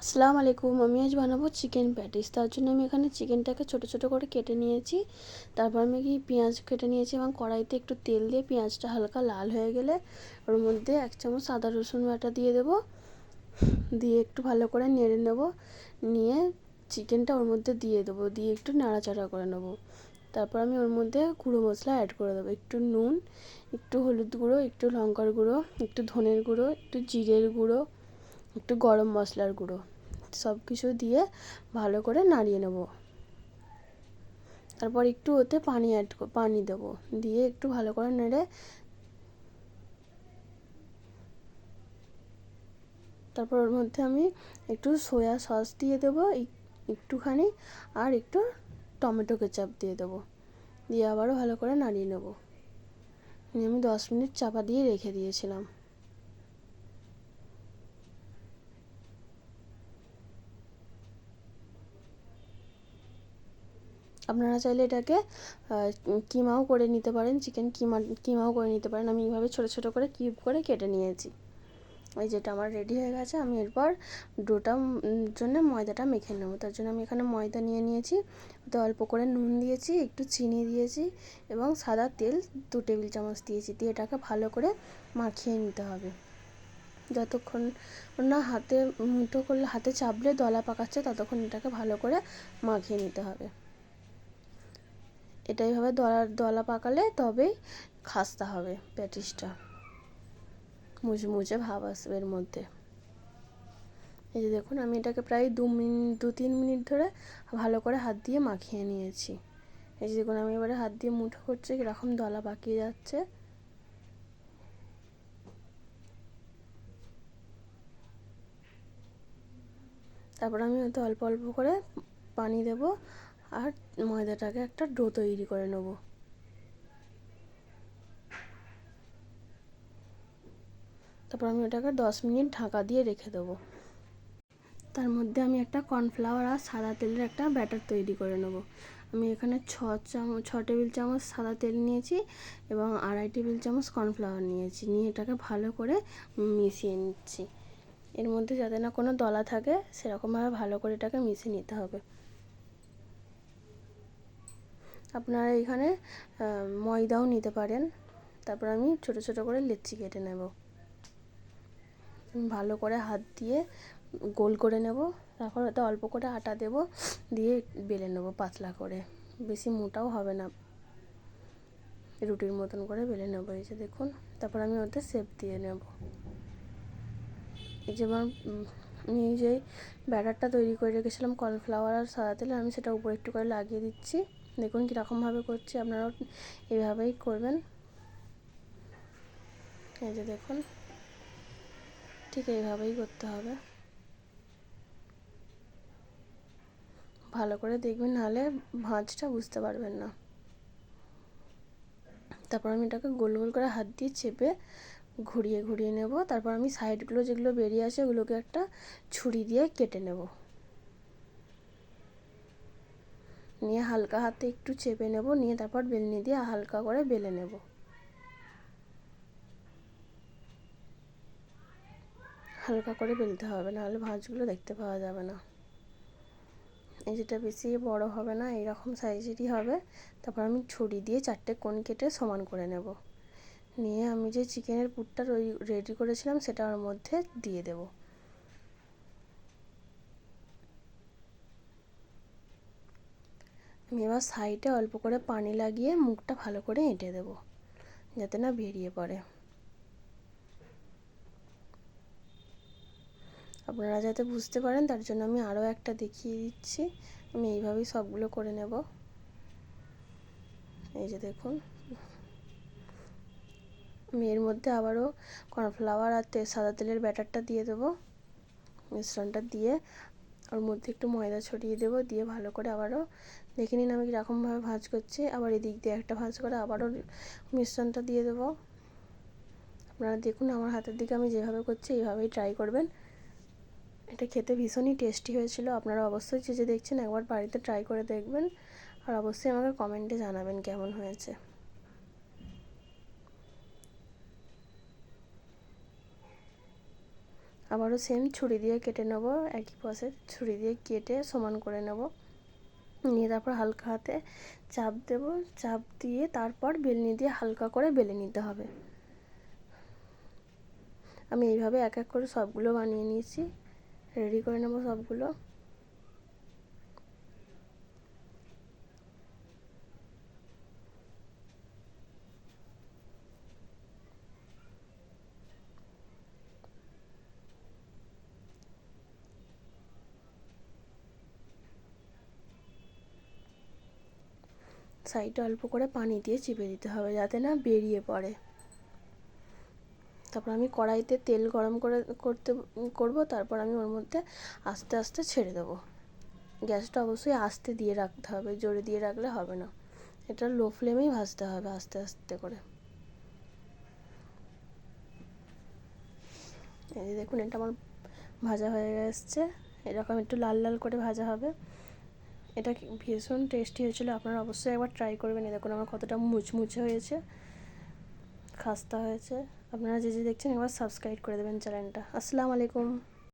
আসসালামু আলাইকুম। আমি আজ বানাবো চিকেন প্যাটিস। তার জন্য আমি এখানে চিকেনটাকে ছোট ছোট করে কেটে নিয়েছি। তারপর আমি পেঁয়াজ কেটে নিয়েছি এবং কড়াইতে একটু তেল দিয়ে পেঁয়াজটা হালকা লাল হয়ে গেলে ওর মধ্যে 1 চামচ আদা রসুন বাটা দিয়ে দেবো। দিয়ে একটু ভালো করে নেড়ে নেব। নিয়ে চিকেনটা ওর মধ্যে দিয়ে দেবো, দিয়ে একটু নাড়াচাড়া করে নেব। তারপর আমি ওর মধ্যে গুঁড়ো মশলা অ্যাড করে দেবো, একটু নুন, একটু হলুদ গুঁড়ো, একটু লঙ্কার গুঁড়ো, একটু ধনের গুঁড়ো, একটু জিরের গুঁড়ো, একটু গরম মশলার গুঁড়ো, সব কিছু দিয়ে ভালো করে নাড়িয়ে নেব। তারপর একটু ওতে পানি দেবো, দিয়ে একটু ভালো করে নেড়ে তারপর ওর মধ্যে আমি একটু সয়া সস দিয়ে দেবো একটুখানি, আর একটু টমেটো কেচাপ দিয়ে দেবো, দিয়ে আবারও ভালো করে নাড়িয়ে নেব। আমি 10 মিনিট চাপা দিয়ে রেখে দিয়েছিলাম। আপনারা চাইলে এটাকে কিমাও করে নিতে পারেন, চিকেন কিমাও করে নিতে পারেন। আমি এইভাবে ছোটো ছোটো করে কিউব করে কেটে নিয়েছি। এই যেটা আমার রেডি হয়ে গেছে। আমি এরপর ডোটা জন্য ময়দাটা মেখে নেবো। তার জন্য আমি এখানে ময়দা নিয়ে নিয়েছি, ওতে অল্প করে নুন দিয়েছি, একটু চিনি দিয়েছি এবং সাদা তেল 2 টেবিল চামচ দিয়েছি। দিয়ে এটাকে ভালো করে মাখিয়ে নিতে হবে। যতক্ষণ না হাতে মুঠো করলে, হাতে চাপলে দলা পাকাচ্ছে, ততক্ষণ এটাকে ভালো করে মাখিয়ে নিতে হবে। এটা এইভাবে দলা পাকালে তবেই খাস্তা হবে প্যাটিসটা, মুচমুচে ভাব আসবে এর মধ্যে। এই যে দেখুন, আমি এটাকে প্রায় 2-3 মিনিট ধরে ভালো করে হাত দিয়ে মাখিয়ে নিয়েছি। এই যে দেখুন, আমি এবারে হাত দিয়ে মুঠো করছি, কীরকম দলা পাকিয়ে যাচ্ছে। তারপর আমি ওতে অল্প অল্প করে পানি দেব আর ময়দাটাকে একটা ডো তৈরি করে নেব। তারপর আমি ওটাকে 10 মিনিট ঢাকা দিয়ে রেখে দেবো। তার মধ্যে আমি একটা কর্নফ্লাওয়ার আর সাদা তেলের একটা ব্যাটার তৈরি করে নেব। আমি এখানে 6 টেবিল চামচ সাদা তেল নিয়েছি এবং 2.5 টেবিল চামচ কর্নফ্লাওয়ার নিয়েছি। নিয়ে এটাকে ভালো করে মিশিয়ে নিচ্ছি। এর মধ্যে যাতে না কোনো দলা থাকে, সেরকমভাবে ভালো করে এটাকে মিশিয়ে নিতে হবে। আপনারা এখানে ময়দাও নিতে পারেন। তারপর আমি ছোট ছোট করে লেচি কেটে নেব। ভালো করে হাত দিয়ে গোল করে নেব। তারপর ওতে অল্প করে আটা দেব, দিয়ে বেলে নেব পাতলা করে, বেশি মোটাও হবে না, রুটির মতন করে বেলে নেব। এই যে দেখুন, তারপর আমি ওতে শেপ দিয়ে নেব। এই যে আমি এই যে ব্যাটারটা তৈরি করে রেখেছিলাম কর্নফ্লাওয়ার আর সাদা তেলে, আমি সেটা উপরে একটু করে লাগিয়ে দিচ্ছি। দেখুন কীরকমভাবে করছি, আপনারাও এইভাবেই করবেন। এই যে দেখুন, ঠিক এইভাবেই করতে হবে। ভালো করে দেখবেন, নাহলে ভাঁজটা বুঝতে পারবেন না। তারপর আমি এটাকে গোল গোল করে হাত দিয়ে চেপে ঘুরিয়ে ঘুরিয়ে নেব। তারপর আমি সাইডগুলো যেগুলো বেরিয়ে আসে, ওগুলোকে একটা ছুরি দিয়ে কেটে নেব। নিয়ে হালকা হাতে একটু চেপে নেব, নিয়ে তারপর বেলনি দিয়ে হালকা করে বেলে নেব। হালকা করে বেলতে হবে, নাহলে ভাঁজগুলো দেখতে পাওয়া যাবে না। এই যেটা বেশি বড় হবে না, এইরকম সাইজেরই হবে। তারপর আমি ছুরি দিয়ে 4টে কোণ কেটে সমান করে নেব। নিয়ে আমি যে চিকেনের পুরটা রেডি করেছিলাম, সেটা ওর মধ্যে দিয়ে দেব। আমি এবার সাইডে অল্প করে পানি লাগিয়ে মুখটা ভালো করে এঁটে দেব, যাতে না বেরিয়ে পড়ে। আপনারা যাতে বুঝতে পারেন, তার জন্য আমি আরও একটা দেখিয়ে দিচ্ছি। আমি এইভাবেই সবগুলো করে নেব। এই যে দেখুন, আমি এর মধ্যে আবারও কর্নফ্লাওয়ার আর সাদা তেলের ব্যাটারটা দিয়ে দেবো। মিশ্রণটা দিয়ে ওর মধ্যে একটু ময়দা ছড়িয়ে দেবো, দিয়ে ভালো করে আবারও দেখে নিন আমি কীরকমভাবে ভাঁজ করছি। আবার এদিক দিয়ে একটা ভাঁজ করে আবারও মিশ্রণটা দিয়ে দেবো। আপনারা দেখুন, আমার হাতের দিকে আমি যেভাবে করছি এইভাবেই ট্রাই করবেন। এটা খেতে ভীষণই টেস্টি হয়েছিল। আপনারা অবশ্যই যে দেখছেন একবার বাড়িতে ট্রাই করে দেখবেন, আর অবশ্যই আমাকে কমেন্টে জানাবেন কেমন হয়েছে। আবারও সেম ছুরি দিয়ে কেটে নেব, একই প্রসেস ছুরি দিয়ে কেটে সমান করে নেব, নিয়ে তারপর হালকা হাতে চাপ দেব, চাপ দিয়ে তারপর বেলনি দিয়ে হালকা করে বেলে নিতে হবে। আমি এইভাবে এক এক করে সবগুলো বানিয়ে নিয়েছি, রেডি করে নেব সবগুলো। সাইডে অল্প করে পানি দিয়ে চিপে দিতে হবে যাতে না বেরিয়ে পড়ে। তারপর আমি কড়াইতে তেল গরম করব, তারপর আমি ওর মধ্যে আস্তে আস্তে ছেড়ে দেবো। গ্যাসটা অবশ্যই আস্তে দিয়ে রাখতে হবে, জোরে দিয়ে রাখলে হবে না, এটা লো ফ্লেমেই ভাজতে হবে আস্তে আস্তে করে। এই দেখুন এটা আমার ভাজা হয়ে এসছে, এরকম একটু লাল লাল করে ভাজা হবে। এটা ভীষণ টেস্টি হয়েছিল, আপনারা অবশ্যই একবার ট্রাই করবেন। এই দেখুন আমার কতটা মুচমুচে হয়েছে, খাস্তা হয়েছে। আপনারা যে দেখছেন একবার সাবস্ক্রাইব করে দেবেন চ্যানেলটা। আসসালামু আলাইকুম।